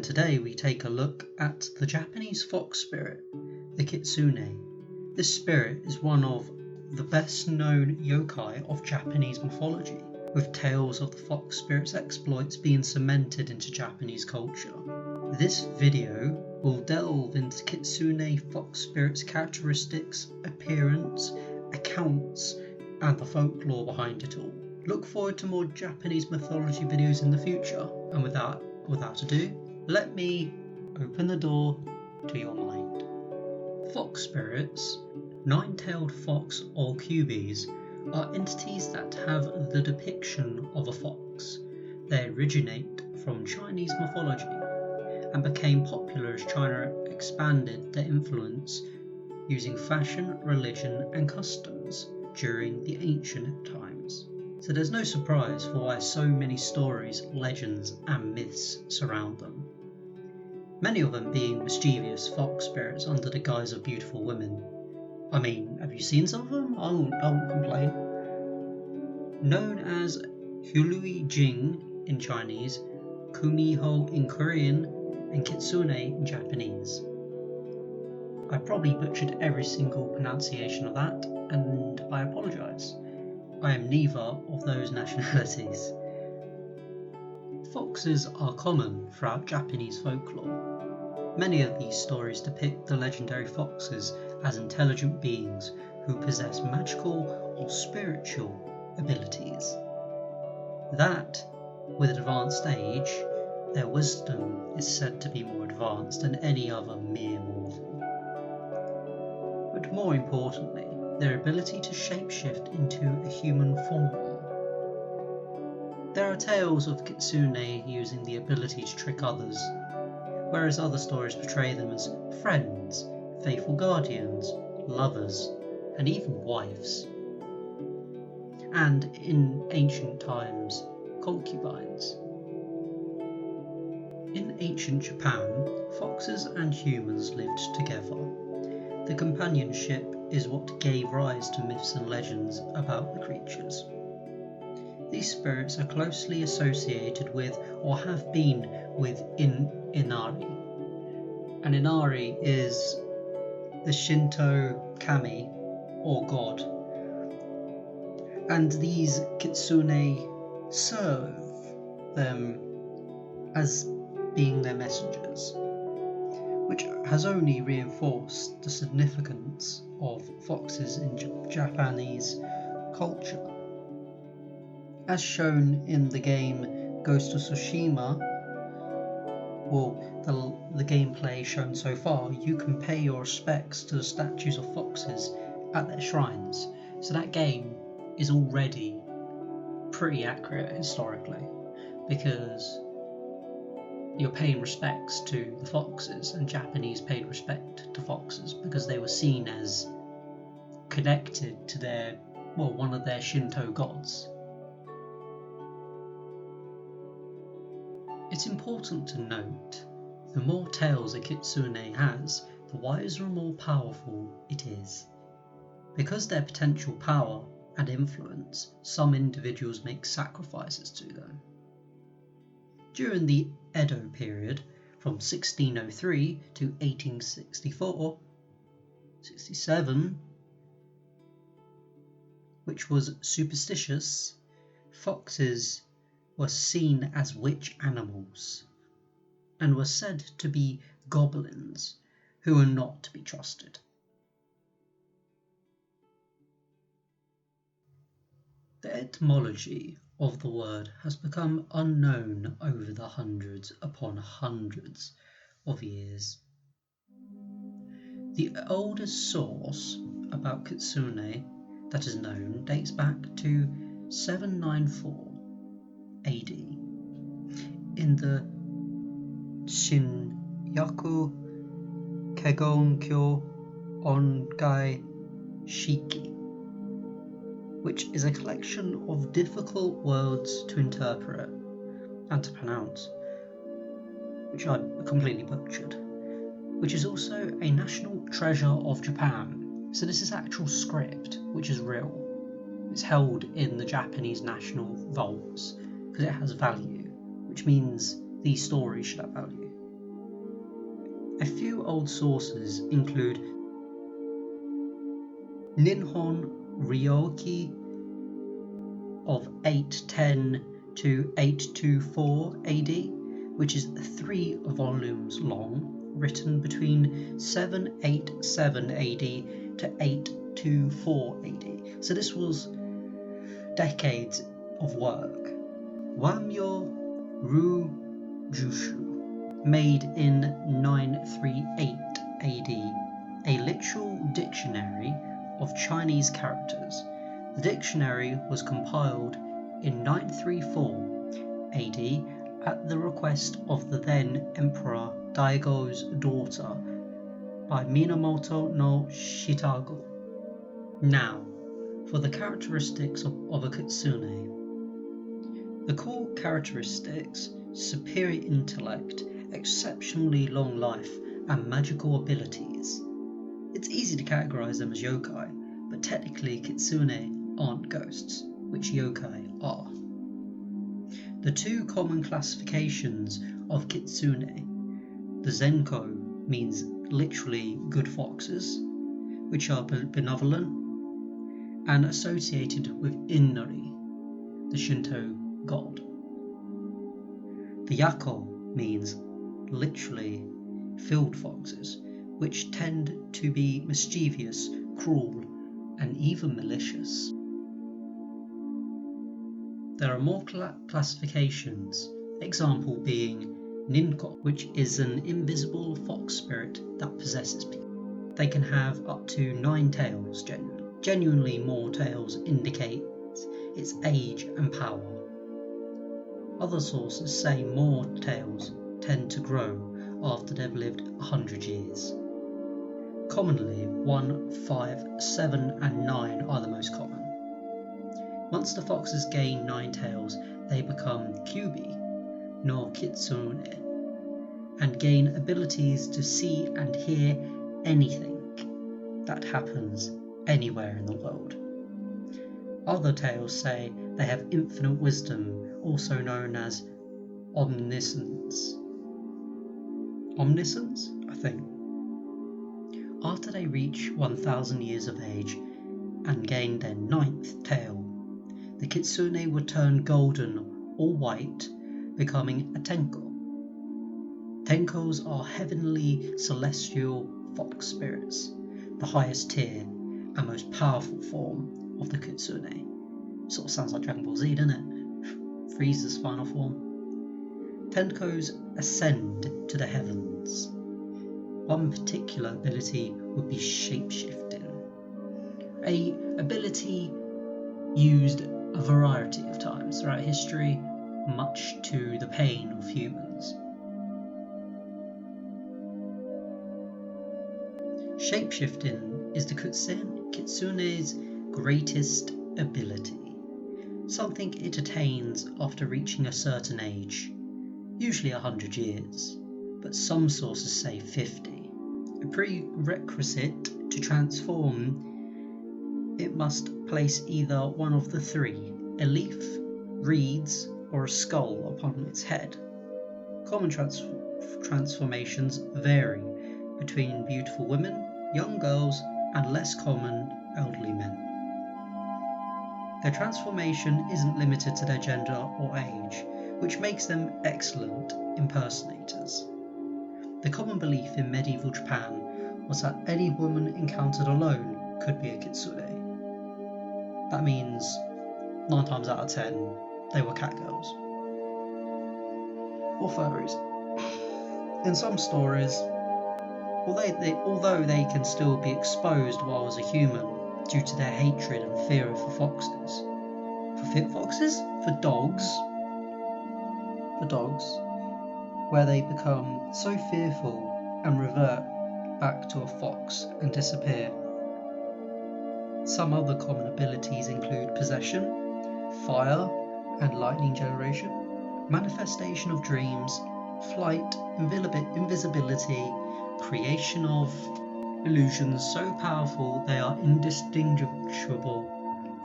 today we take a look at the Japanese fox spirit, the Kitsune. This spirit is one of the best known yokai of Japanese mythology, with tales of the fox spirit's exploits being cemented into Japanese culture. This video will delve into Kitsune fox spirit's characteristics, appearance, accounts, and the folklore behind it all. Look forward to more Japanese mythology videos in the future, and without ado, let me open the door to your mind. Fox spirits, nine-tailed fox or cubies, are entities that have the depiction of a fox. They originate from Chinese mythology and became popular as China expanded their influence using fashion, religion and customs during the ancient times. So there's no surprise for why so many stories, legends and myths surround them. Many of them being mischievous fox spirits under the guise of beautiful women. I mean, have you seen some of them? I won't complain. Known as Hului Jing in Chinese, Kumiho in Korean, and Kitsune in Japanese. I probably butchered every single pronunciation of that, and I apologise. I am neither of those nationalities. Foxes are common throughout Japanese folklore. Many of these stories depict the legendary foxes as intelligent beings who possess magical or spiritual abilities. That, with advanced age, their wisdom is said to be more advanced than any other mere mortal. But more importantly, their ability to shapeshift into a human form. There are tales of Kitsune using the ability to trick others, whereas other stories portray them as friends, faithful guardians, lovers, and even wives. And in ancient times, concubines. In ancient Japan, foxes and humans lived together. The companionship is what gave rise to myths and legends about the creatures. These spirits are closely associated with, or have been with, Inari. And Inari is the Shinto kami, or god. And these Kitsune serve them as being their messengers, which has only reinforced the significance of foxes in Japanese culture. As shown in the game Ghost of Tsushima, the gameplay shown so far, you can pay your respects to the statues of foxes at their shrines. So that game is already pretty accurate historically, because you're paying respects to the foxes, and Japanese paid respect to foxes because they were seen as connected to one of their Shinto gods. It's important to note, the more tails a Kitsune has, the wiser and more powerful it is. Because their potential power and influence, some individuals make sacrifices to them. During the Edo period, from 1603 to 1867, which was superstitious, foxes were seen as witch animals and were said to be goblins who are not to be trusted. The etymology of the word has become unknown over the hundreds upon hundreds of years. The oldest source about Kitsune that is known dates back to 794 AD in the Shinyaku Kegonkyo Ongai Shiki, which is a collection of difficult words to interpret and to pronounce, which I completely butchered, which is also a national treasure of Japan. So this is actual script, which is real. It's held in the Japanese national vaults because it has value, which means these stories should have value. A few old sources include Ninhon Ryoki of 810 to 824 AD, which is 3 volumes long, written between 787 AD to 824 AD. So this was decades of work. Wamyo Rujushu, made in 938 AD, a literal dictionary of Chinese characters. The dictionary was compiled in 934 AD at the request of the then Emperor Daigo's daughter by Minamoto no Shitago. Now, for the characteristics of a kitsune. The core characteristics: superior intellect, exceptionally long life, and magical abilities. It's easy to categorize them as yokai, but technically kitsune aren't ghosts, which yokai are. The two common classifications of kitsune: the zenko means literally good foxes, which are benevolent and associated with Inari, the Shinto god. The yako means literally field foxes, which tend to be mischievous, cruel, and even malicious. There are more classifications, example being ninko, which is an invisible fox spirit that possesses people. They can have up to 9 tails genuinely more tails indicates its age and power. Other sources say more tails tend to grow after they've lived 100 years. Commonly, 1, 5, 7 and 9 are the most common. Once the foxes gain 9 tails, they become kyubi, no kitsune, and gain abilities to see and hear anything that happens anywhere in the world. Other tales say they have infinite wisdom, also known as omniscience. Omniscience, I think. After they reach 1,000 years of age and gain their 9th tail, the kitsune would turn golden or white, becoming a tenko. Tenkos are heavenly celestial fox spirits, the highest tier and most powerful form of the kitsune. Sort of sounds like Dragon Ball Z, doesn't it? Frieza's final form. Tenkos ascend to the heavens. One particular ability would be shapeshifting, a ability used a variety of times throughout history, much to the pain of humans. Shapeshifting is the kitsune's greatest ability, something it attains after reaching a certain age, usually 100 years, but some sources say 50. A prerequisite to transform, it must place either one of the 3, a leaf, reeds, or a skull upon its head. Common transformations vary between beautiful women, young girls, and less common elderly men. Their transformation isn't limited to their gender or age, which makes them excellent impersonators. The common belief in medieval Japan was that any woman encountered alone could be a kitsune. That means 9 times out of 10 they were catgirls or furries. In some stories, although they can still be exposed while as a human due to their hatred and fear for foxes. For dogs, where they become so fearful and revert back to a fox and disappear. Some other common abilities include possession, fire and lightning generation, manifestation of dreams, flight, invisibility, creation of illusions so powerful they are indistinguishable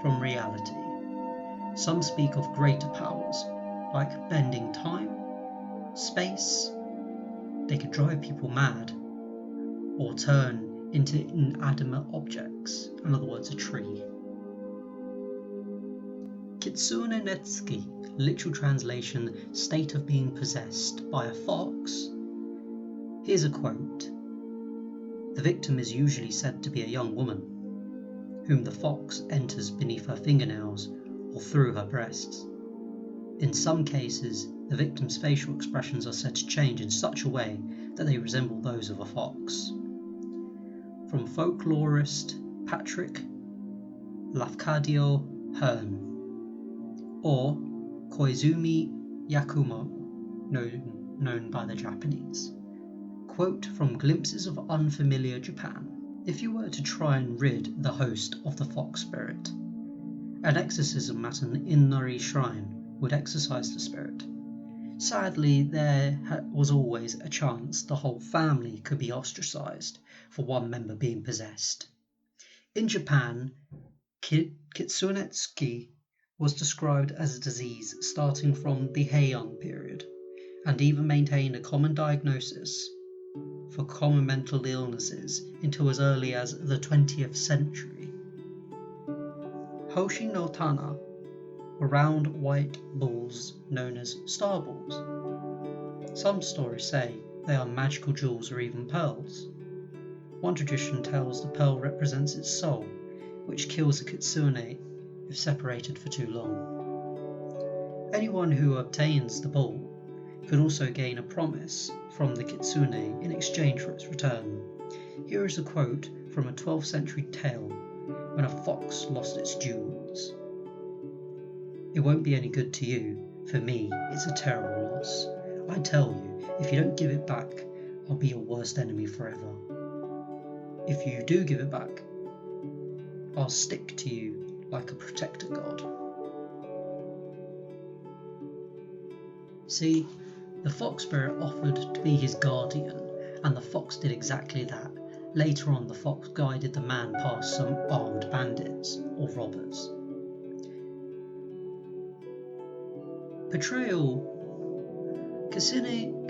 from reality. Some speak of greater powers, like bending time, space. They could drive people mad or turn into inanimate objects, in other words a tree. Kitsune netsuki, literal translation, state of being possessed by a fox. Here's a quote. The victim is usually said to be a young woman, whom the fox enters beneath her fingernails or through her breasts. In some cases, the victim's facial expressions are said to change in such a way that they resemble those of a fox. From folklorist Patrick Lafcadio Hearn, or Koizumi Yakumo, known by the Japanese. Quote from Glimpses of Unfamiliar Japan. If you were to try and rid the host of the fox spirit, an exorcism at an Inari shrine would exorcise the spirit. Sadly, there was always a chance the whole family could be ostracized for one member being possessed. In Japan, Kitsunetsuki was described as a disease starting from the Heian period, and even maintained a common diagnosis for common mental illnesses until as early as the 20th century. Hoshi no Tana were round white balls known as star balls. Some stories say they are magical jewels or even pearls. One tradition tells the pearl represents its soul, which kills a kitsune if separated for too long. Anyone who obtains the ball could also gain a promise from the kitsune in exchange for its return. Here is a quote from a 12th century tale when a fox lost its jewels. It won't be any good to you. For me, it's a terrible loss. I tell you, if you don't give it back, I'll be your worst enemy forever. If you do give it back, I'll stick to you like a protector god. See, the fox spirit offered to be his guardian, and the fox did exactly that. Later on, the fox guided the man past some armed bandits or robbers. Portrayal. Kitsune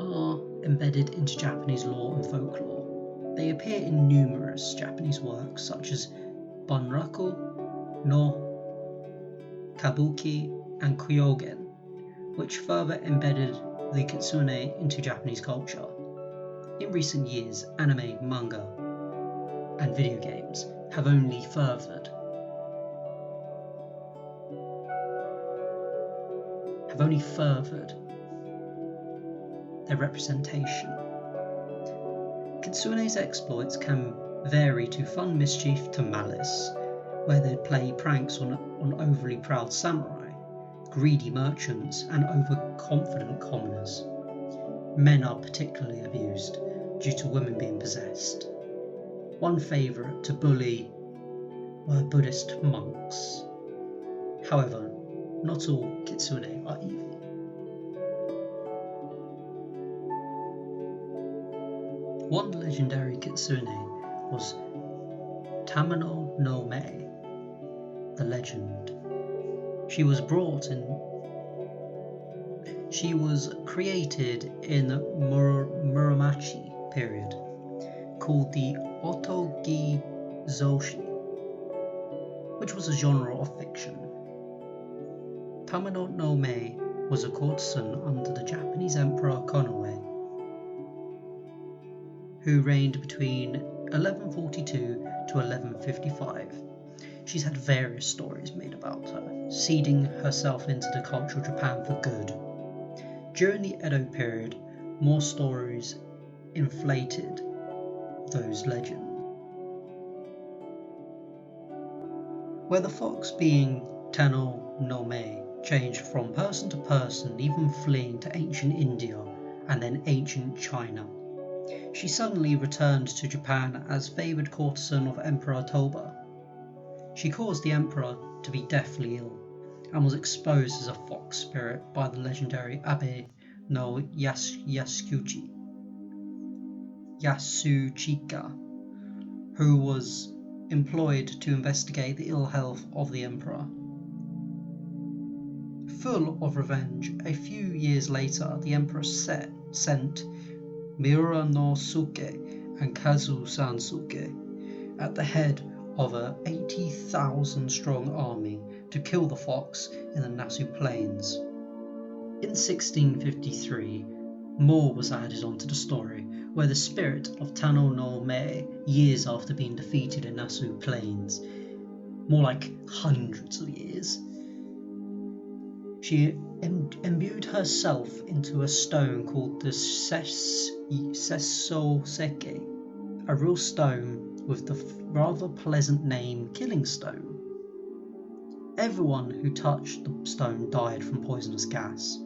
are embedded into Japanese lore and folklore. They appear in numerous Japanese works such as Bunraku no Kabuki and Kyogen, which further embedded the kitsune into Japanese culture. In recent years, anime, manga, and video games have only furthered their representation. Kitsune's exploits can vary to fun mischief to malice, where they play pranks on overly proud samurai, greedy merchants, and overconfident commoners. Men are particularly abused due to women being possessed. One favourite to bully were Buddhist monks. However, not all kitsune are evil. One legendary kitsune was Tamano no Mei, the legend. She was created in the Muromachi period, called the Otogi Zoshi, which was a genre of fiction. Tamano no Mei was a courtesan under the Japanese Emperor Konoe, who reigned between 1142 to 1155. She's had various stories made about her, seeding herself into the culture of Japan for good. During the Edo period, more stories inflated those legends. Where the fox, being Tano no Mei, changed from person to person, even fleeing to ancient India and then ancient China. She suddenly returned to Japan as favoured courtesan of Emperor Toba. She caused the emperor to be deathly ill and was exposed as a fox spirit by the legendary Abe no Yasuchika, who was employed to investigate the ill health of the emperor. Full of revenge, a few years later the emperor sent Miura no Suke and Kazu Sansuke, at the head of a 80,000 strong army to kill the fox in the Nasu Plains. In 1653, more was added onto the story, where the spirit of Tano no Mae, years after being defeated in Nasu Plains, more like hundreds of years, she imbued herself into a stone called the Sessoseke, a real stone with the rather pleasant name Killing Stone. Everyone who touched the stone died from poisonous gas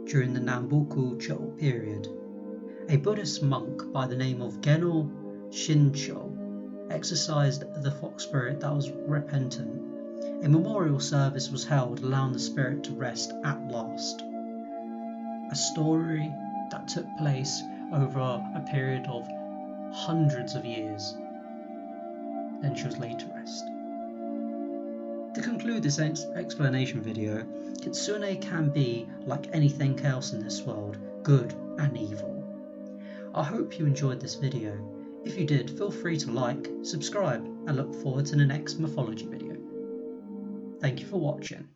during the Namboku-cho period. A Buddhist monk by the name of Geno Shincho exorcised the fox spirit that was repentant. A memorial service was held, allowing the spirit to rest at last. A story that took place over a period of hundreds of years. Then she was laid to rest. To conclude this explanation video, Kitsune can be, like anything else in this world, good and evil. I hope you enjoyed this video. If you did, feel free to like, subscribe, and look forward to the next mythology video. Thank you for watching.